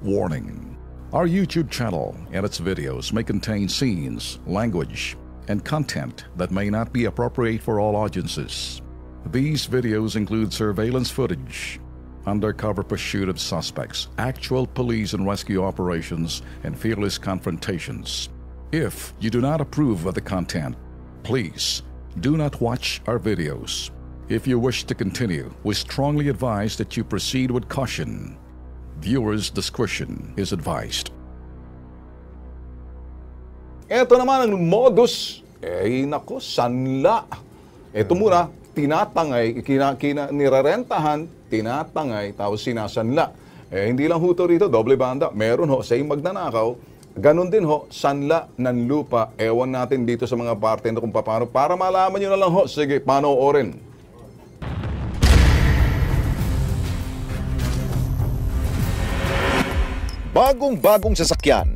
Warning: our YouTube channel and its videos may contain scenes, language, and content that may not be appropriate for all audiences. These videos include surveillance footage, undercover pursuit of suspects, actual police and rescue operations, and fearless confrontations. If you do not approve of the content, please do not watch our videos. If you wish to continue, we strongly advise that you proceed with caution. Viewers' discretion is advised. Ito naman ang modus. Nako, sanla. Ito muna, tinatangay, nirarentahan, tinatangay, tapos sinasanla. Hindi lang ho to rito, doble banda. Meron ho, sa magnanakaw, ganun din ho, sanla ng lupa. Ewan natin dito sa mga parte na kung paano. Para malaman nyo na lang ho, sige, panoorin. Bagong-bagong sasakyan.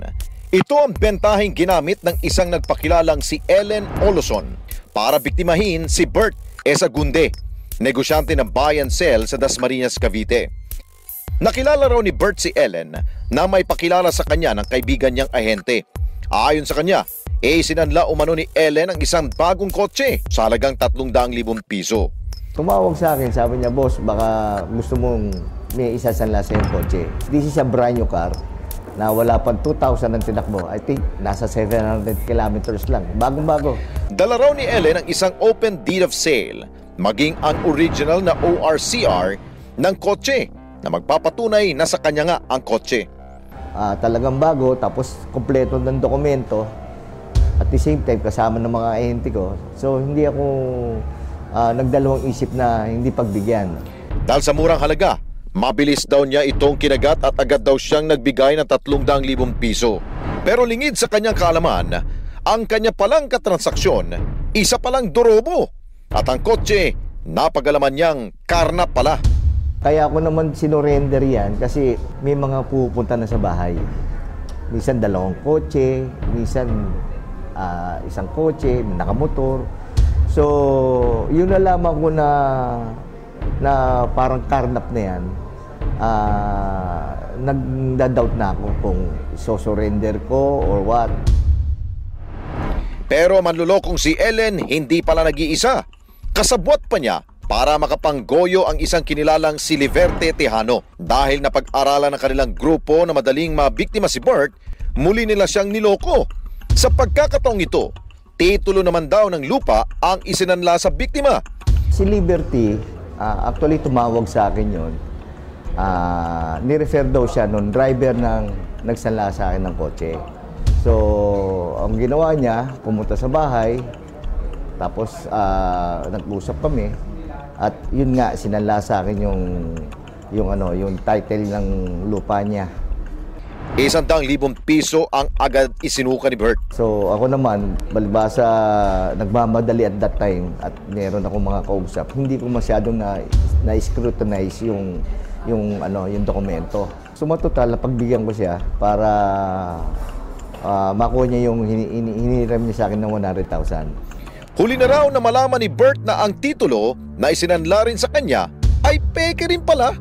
Ito ang bentaheng ginamit ng isang nagpakilalang si Ellen Oloson para biktimahin si Bert Esagunde, negosyante ng buy and sell sa Dasmariñas, Cavite. Nakilala raw ni Bert si Ellen na may pakilala sa kanya ng kaibigan niyang ahente. Ayon sa kanya, sinanla umano ni Ellen ang isang bagong kotse sa halagang 300,000 piso. Tumawag sa akin, sabi niya, boss, baka gusto mong may isasanla sa yung kotse. This is a brand new car na wala pang 2,000 ang tinakbo. I think nasa 700 kilometers lang. Bagong-bago. Dala raw ni Ellen ang isang open deed of sale, maging ang original na ORCR ng kotse na magpapatunay na sa kanya nga ang kotse. Talagang bago, tapos kompleto ng dokumento. At the same time, kasama ng mga ahente ko. So, hindi ako nagdalawang isip na hindi pagbigyan. Dahil sa murang halaga, mabilis daw niya itong kinagat at agad daw siyang nagbigay ng 300,000 piso. Pero lingid sa kanyang kaalaman, ang kanya palang katransaksyon, isa palang dorobo. At ang kotse, napagalaman niyang karna pala. Kaya ako naman sinurrender yan kasi may mga pupunta na sa bahay. Minsan 2 kotse, minsan isang kotse, nakamotor. So, yun na lamang ko na parang karnap na yan. Nagda-doubt na ako kung so-surrender ko or what. Pero manlulokong si Ellen hindi pala nag-iisa. Kasabwat pa niya para makapanggoyo ang isang kinilalang si Liverte Tejano. Dahil napag-aralan ng kanilang grupo na madaling mabiktima si Bert, muli nila siyang niloko. Sa pagkakataong ito, titulo naman daw ng lupa ang isinanla sa biktima. Si Liberty, actually tumawag sa akin yun. Ni-refer daw siya nung driver ng nagsanla sa akin ng kotse. So, ang ginawa niya, pumunta sa bahay, tapos nag-usap kami. At yun nga, sinanla sa akin yung title ng lupa niya. 100,000 piso ang agad isinuka ni Bert. So ako naman, balibasa nagmamadali at that time at meron akong mga kausap. Hindi ko masyadong na-scrutinize yung dokumento. So matotal, pagbigyan ko siya para makuha niya yung hiniram niya sa akin ng 100,000. Huli na raw na malaman ni Bert na ang titulo na isinanla rin sa kanya ay peke rin pala.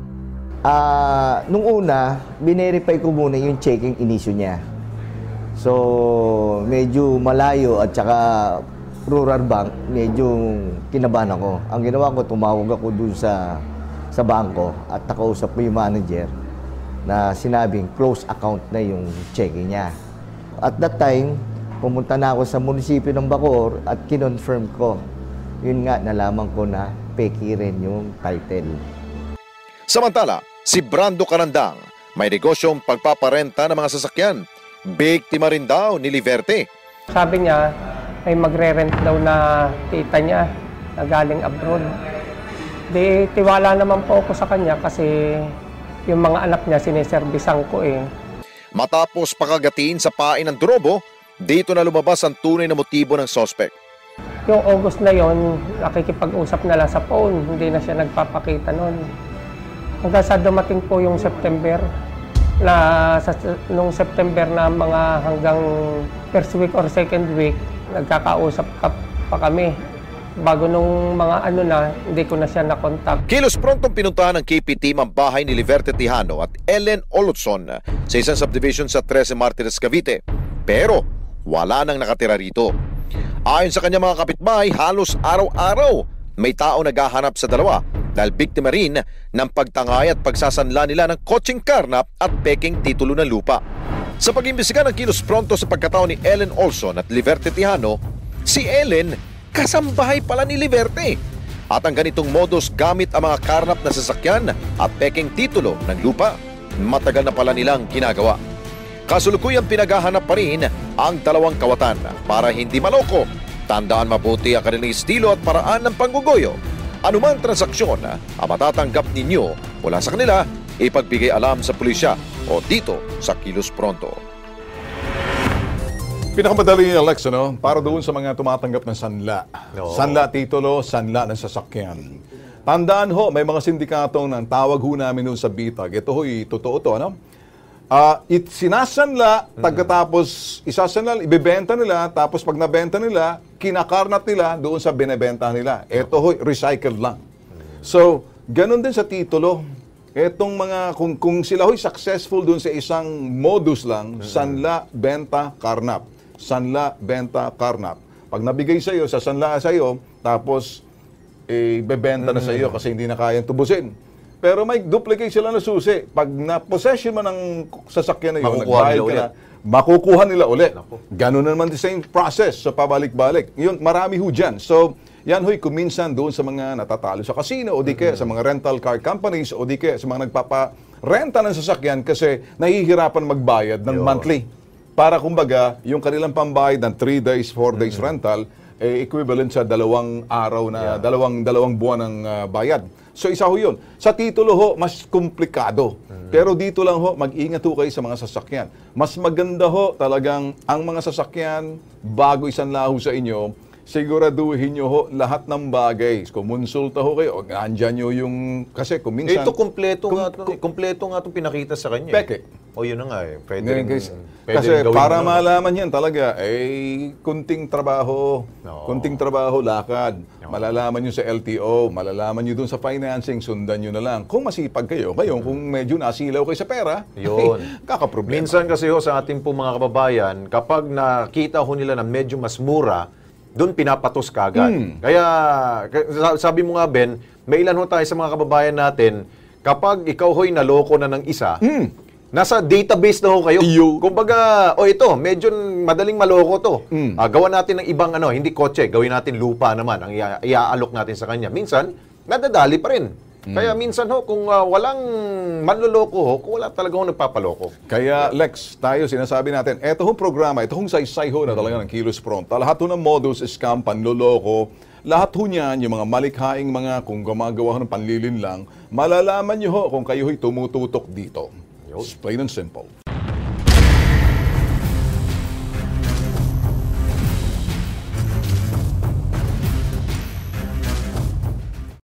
Nung una, binerify ko muna yung checking inisyo niya. So, medyo malayo at saka rural bank, medyo kinabahan ako. Ang ginawa ko, tumawag ako dun sa bangko at nakausap ko yung manager na sinabing close account na yung checking niya. At that time, pumunta na ako sa munisipyo ng Bacoor at kinonfirm ko. Yun nga, nalaman ko na peki rin yung title. Samantala, si Brando Canandang may negosyong pagpaparenta ng mga sasakyan. Biktima rin daw ni Liverte. Sabi niya, may magre-rent daw na tita niya na galing abroad. Di tiwala naman po ako sa kanya kasi yung mga anak niya sineservisan ko eh. Matapos pakagatiin sa pain ng dorobo, dito na lumabas ang tunay na motibo ng suspect. Yung August na yon, nakikipag-usap na lang sa phone, hindi na siya nagpapakita noon. Hanggang sa dumating po yung September, nung September na mga hanggang first week or second week, nagkakausap pa kami. Bago nung mga ano na, hindi ko na siya nakontak. Kilos prontong pinuntahan ng KP team ang bahay ni Liverte Tijano at Ellen Olotson sa isang subdivision sa 13 Martires, Cavite. Pero wala nang nakatira rito. Ayon sa kanya mga kapitbahay, halos araw-araw may tao naghahanap sa dalawa dahil biktima rin ng pagtangay at pagsasanla nila ng kotseng karnap at peking titulo ng lupa. Sa pag-imbestiga ng Kilos Pronto sa pagkatao ni Ellen Olson at Liverte Tijano, si Ellen kasambahay pala ni Liverte. At ang ganitong modus gamit ang mga karnap na sasakyan at peking titulo ng lupa, matagal na pala nilang ginagawa. Kasulukuyang pinaghahanap pa rin ang dalawang kawatan para hindi maloko. Tandaan mabuti ang kanilang estilo at paraan ng panggugoyo. Anumang transaksyon ang matatanggap ninyo mula sa kanila, ipagbigay alam sa pulisya o dito sa Kilos Pronto. Pinakamadali yung Alex, ano? Para doon sa mga tumatanggap ng sanla. Sanla titulo, sanla ng sasakyan. Tandaan ho, may mga sindikatong ng tawag ho namin doon sa bitag. Ito ho'y totoo to, ano? Sinasanla, pagkatapos isasanla, ibebenta nila, tapos pag nabenta nila, kinakarnat nila doon sa binebenta nila. Ito ho'y recycled lang. So, ganun din sa titulo. Etong mga, kung sila ho'y successful doon sa isang modus lang, sanla, benta, karnap. Sanla, benta, karnap. Pag nabigay sa iyo, sasanla sa iyo, tapos bebenta na sa iyo kasi hindi na kayang tubusin. Pero may duplicate sila na susi. Pag na-possession mo ng sasakyan na yun, nagbayad ka na, makukuha nila ulit. Ganun naman the same process sa pabalik-balik. Yun, marami ho dyan. So, yan ho'y kuminsan doon sa mga natatalo sa casino o di kaya sa mga rental car companies o di kaya sa mga nagpapa-renta ng sasakyan kasi nahihirapan magbayad ng monthly. Para kumbaga, yung kanilang pambayad ng 3 days, 4 days rental, equivalent sa 2 araw na, dalawang buwan ng bayad. So isa ho yun. Sa titulo ho, mas komplikado. Pero dito lang ho, mag-ingat ho kayo sa mga sasakyan. Mas maganda ho talagang ang mga sasakyan, bago isanla ho sa inyo, siguraduhin nyo ho lahat ng bagay. Kumonsulta ho kayo. Andyan nyo yung, kasi kung minsan... Ito kompleto nga itong pinakita sa kanya. Peke. O yun na nga eh. Pwede Kasi para malaman yan talaga, kunting trabaho, lakad. Malalaman nyo sa LTO, malalaman nyo dun sa financing, sundan nyo na lang. Kung masipag kayo, kung medyo nasilaw kayo sa pera, yun. Kakaproblema. Minsan kasi ho sa ating po mga kababayan, kapag nakita ho nila na medyo mas mura, doon pinapatos ka agad. Kaya, sabi mo nga Ben, may ilan ho tayo sa mga kababayan natin, kapag ikaw ho'y naloko na ng isa, nasa database na ho kayo. Kumbaga, ito, medyo madaling maloko to. Gawa natin ng ibang, hindi kotse, gawin natin lupa naman, ang iaalok natin sa kanya. Minsan, nadadali pa rin. Kaya minsan ho, kung walang manloloko ho, kung wala talaga ho nagpapaloko. Kaya Lex, tayo sinasabi natin, eto hong programa, ito hong saysay ho na talaga ng Kilos Pronto. Lahat ho ng modus, scam, panloloko, lahat ho niyan, yung mga malikhaing mga, kung gumagawa ho ng panlilin lang, malalaman nyo ho kung kayo ho'y tumututok dito. It's plain and simple.